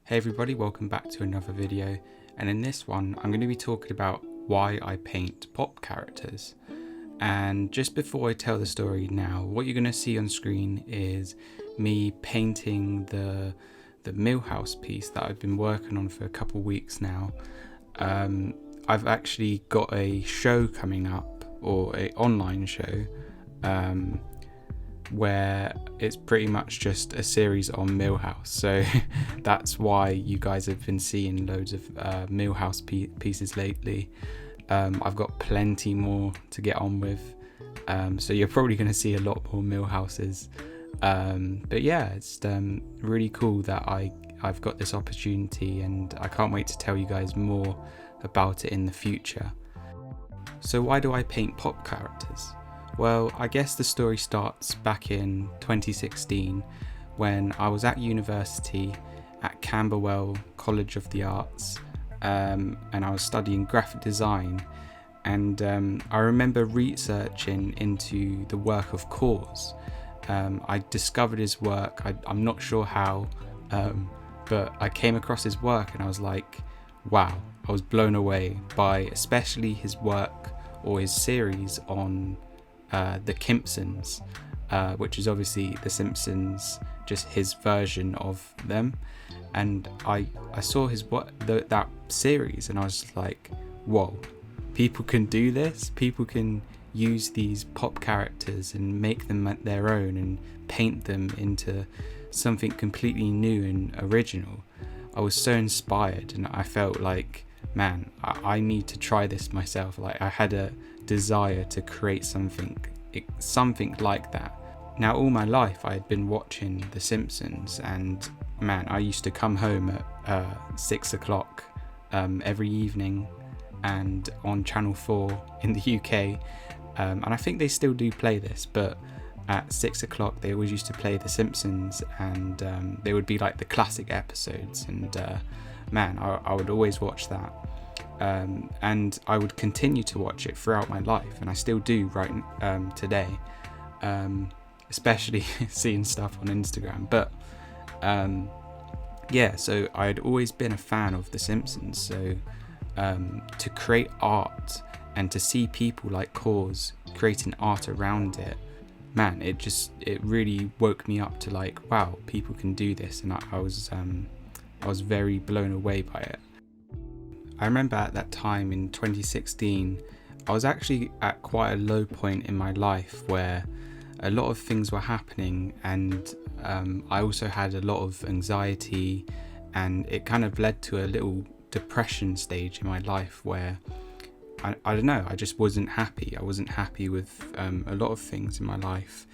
Hey everybody, welcome back to another video, and in this one I'm going to be talking about why I paint pop characters. And just before I tell the story now, what you're going to see on screen is me painting the Millhouse piece that I've been working on for a couple weeks now. I've actually got a show coming up, or an online show, where it's pretty much just a series on Millhouse, so that's why you guys have been seeing loads of Millhouse pieces lately. I've got plenty more to get on with, so you're probably going to see a lot more Millhouses, but yeah, it's really cool that I've got this opportunity, and I can't wait to tell you guys more about it in the future. So why do I paint pop characters? Well, I guess the story starts back in 2016 when I was at university at Camberwell College of the Arts, and I was studying graphic design, and I remember researching into the work of Cause. I discovered his work, I'm not sure how, but I came across his work and I was like, wow, I was blown away by especially his work or his series on the Simpsons, which is obviously the Simpsons, just his version of them. And I saw that series, and I was just like, whoa, people can do this. People can use these pop characters and make them their own and paint them into something completely new and original. I was so inspired, and I felt like, man, I need to try this myself. Like, I had a desire to create something like that. Now, all my life I had been watching The Simpsons, and man, I used to come home at 6 o'clock every evening, and on Channel 4 in the UK, and I think they still do play this, but at 6 o'clock they always used to play The Simpsons, and they would be like the classic episodes, and man, I would always watch that. And I would continue to watch it throughout my life, and I still do right today, especially seeing stuff on Instagram. But yeah, so I'd always been a fan of The Simpsons, so to create art and to see people like Cause creating art around it, man, it really woke me up to like, wow, people can do this, and I was very blown away by it. I remember at that time in 2016, I was actually at quite a low point in my life where a lot of things were happening, and I also had a lot of anxiety, and it kind of led to a little depression stage in my life where I don't know, I just wasn't happy. I wasn't happy with a lot of things in my life.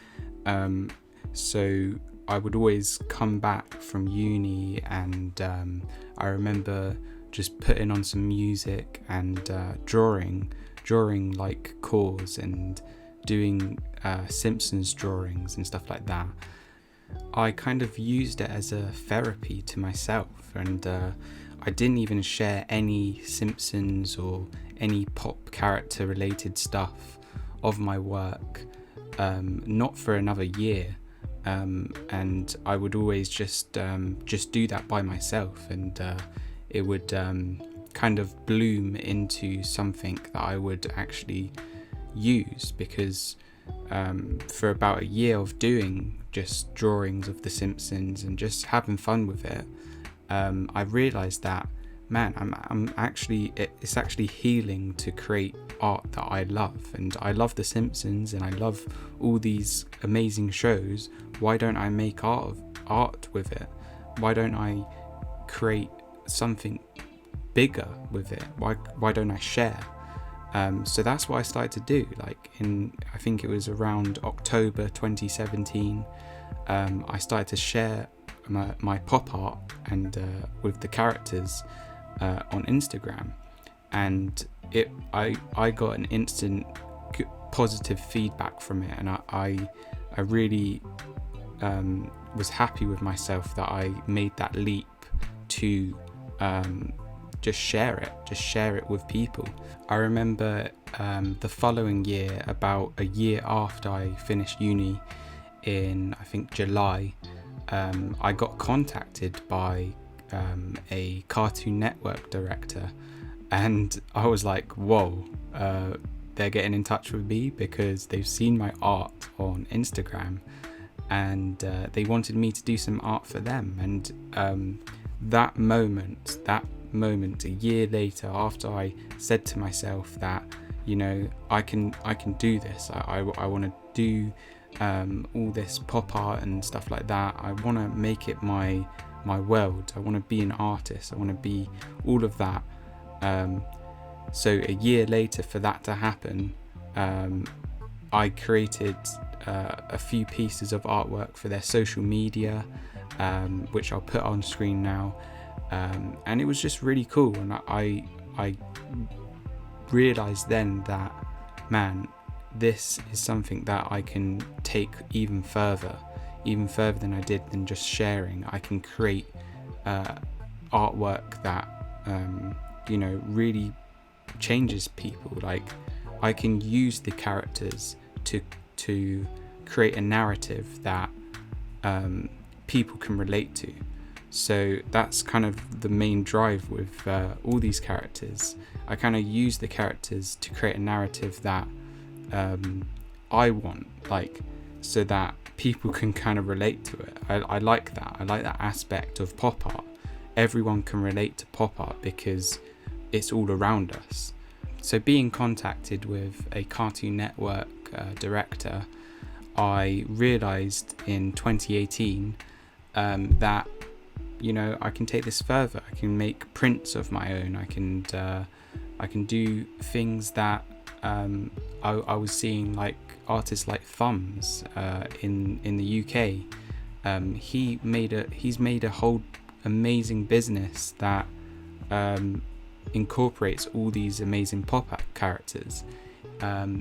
So I would always come back from uni, and I remember just putting on some music and drawing like Cause, and doing Simpsons drawings and stuff like that. I kind of used it as a therapy to myself, and I didn't even share any Simpsons or any pop character related stuff of my work, not for another year, and I would always just do that by myself, and it would kind of bloom into something that I would actually use, because for about a year of doing just drawings of The Simpsons and just having fun with it, I realised that, man, it's actually healing to create art that I love, and I love The Simpsons and I love all these amazing shows. Why don't I make art with it? Why don't I create something bigger with it? Why don't I share? So that's what I started to do. Like I think it was around October 2017, I started to share my pop art and with the characters on Instagram, and I got an instant positive feedback from it, and I really was happy with myself that I made that leap to just share it with people. I remember the following year, about a year after I finished uni in, I think, July, I got contacted by a Cartoon Network director, and I was like, whoa, they're getting in touch with me because they've seen my art on Instagram, and they wanted me to do some art for them. And that moment, a year later, after I said to myself that, you know, I can do this, I want to do all this pop art and stuff like that. I want to make it my world. I want to be an artist. I want to be all of that. So a year later, for that to happen, I created a few pieces of artwork for their social media, which I'll put on screen now. And it was just really cool. And I realized then that, man, this is something that I can take even further than I did than just sharing. I can create artwork that you know, really changes people. Like, I can use the characters to create a narrative that people can relate to. So that's kind of the main drive with all these characters. I kind of use the characters to create a narrative that I want, like, so that people can kind of relate to it. I like that. I like that aspect of pop art. Everyone can relate to pop art because it's all around us. So being contacted with a Cartoon Network director, I realized in 2018 that, you know, I can take this further. I can make prints of my own. I can do things that I was seeing, like artists like Thumbs in the UK. He's made a whole amazing business that incorporates all these amazing pop-up characters.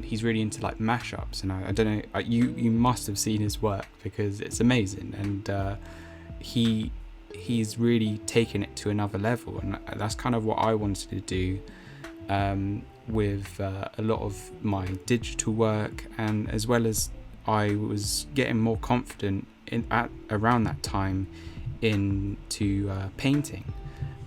He's really into like mashups, and I don't know, you must have seen his work because it's amazing, and he's really taken it to another level, and that's kind of what I wanted to do with a lot of my digital work. And as well as I was getting more confident around that time into painting,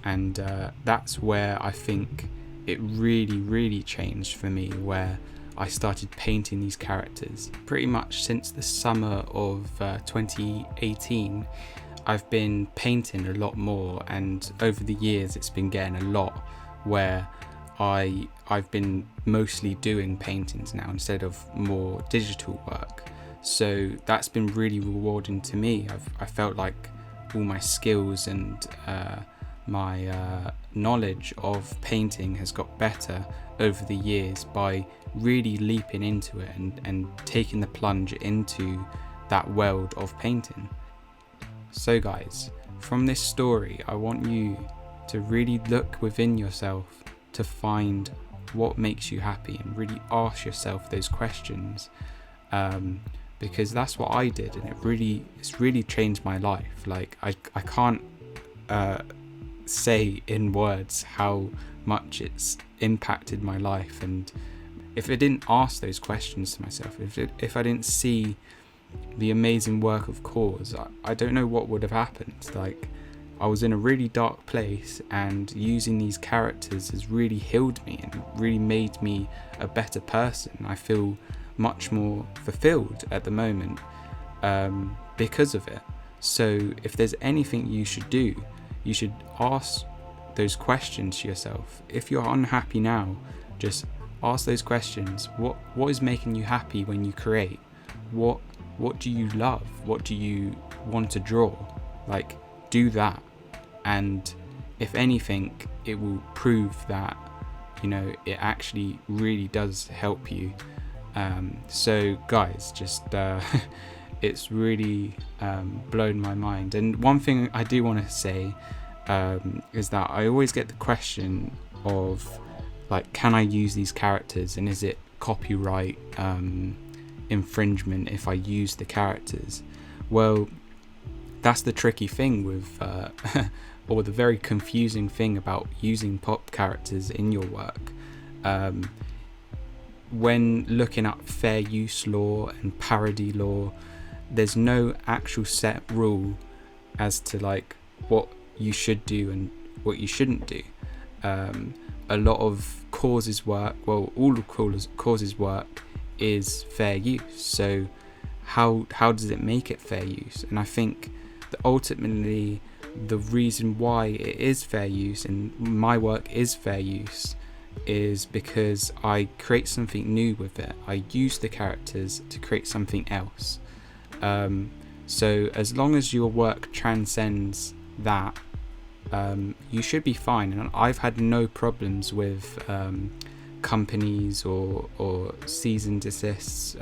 and that's where I think it really changed for me, where I started painting these characters. Pretty much since the summer of 2018 I've been painting a lot more, and over the years it's been getting a lot where I've been mostly doing paintings now instead of more digital work. So that's been really rewarding to me. I felt like all my skills and my knowledge of painting has got better over the years by really leaping into it and taking the plunge into that world of painting. So guys, from this story, I want you to really look within yourself to find what makes you happy and really ask yourself those questions, because that's what I did, and it's really changed my life. Like I can't say in words how much it's impacted my life. And if I didn't ask those questions to myself, if I didn't see the amazing work of Cause, I don't know what would have happened. Like, I was in a really dark place, and using these characters has really healed me and really made me a better person. I feel much more fulfilled at the moment because of it. So if there's anything you should do, you should ask those questions to yourself. If you're unhappy now, just ask those questions. What is making you happy when you create? What do you love? What do you want to draw? Like, do that. And if anything, it will prove that, you know, it actually really does help you. So guys, just it's really blown my mind. And one thing I do want to say is that I always get the question of, like, can I use these characters, and is it copyright infringement if I use the characters? Well, that's the tricky thing with or the very confusing thing about using pop characters in your work. When looking up fair use law and parody law, there's no actual set rule as to like what you should do and what you shouldn't do. A lot of causes work, well, all of causes work is fair use. So how does it make it fair use? And I think that ultimately the reason why it is fair use and my work is fair use is because I create something new with it. I use the characters to create something else. So as long as your work transcends that, you should be fine. And I've had no problems with companies or cease and desist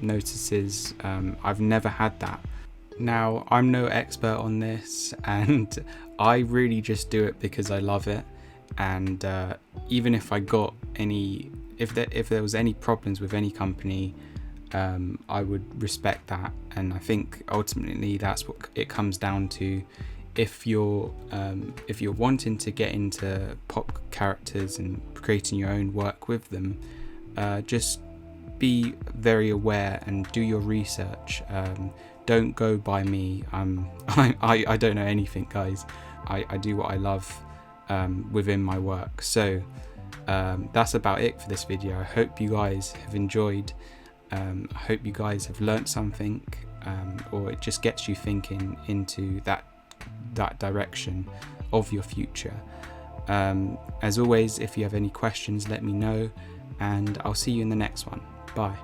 notices. I've never had that. Now, I'm no expert on this, and I really just do it because I love it. And even if I got any, if there was any problems with any company, I would respect that. And I think ultimately that's what it comes down to. If you're wanting to get into pop characters and creating your own work with them, just be very aware and do your research. Don't go by me. I don't know anything, guys. I do what I love within my work. So that's about it for this video. I hope you guys have enjoyed. I hope you guys have learnt something, or it just gets you thinking into that direction of your future. As always, if you have any questions, let me know, and I'll see you in the next one. Bye.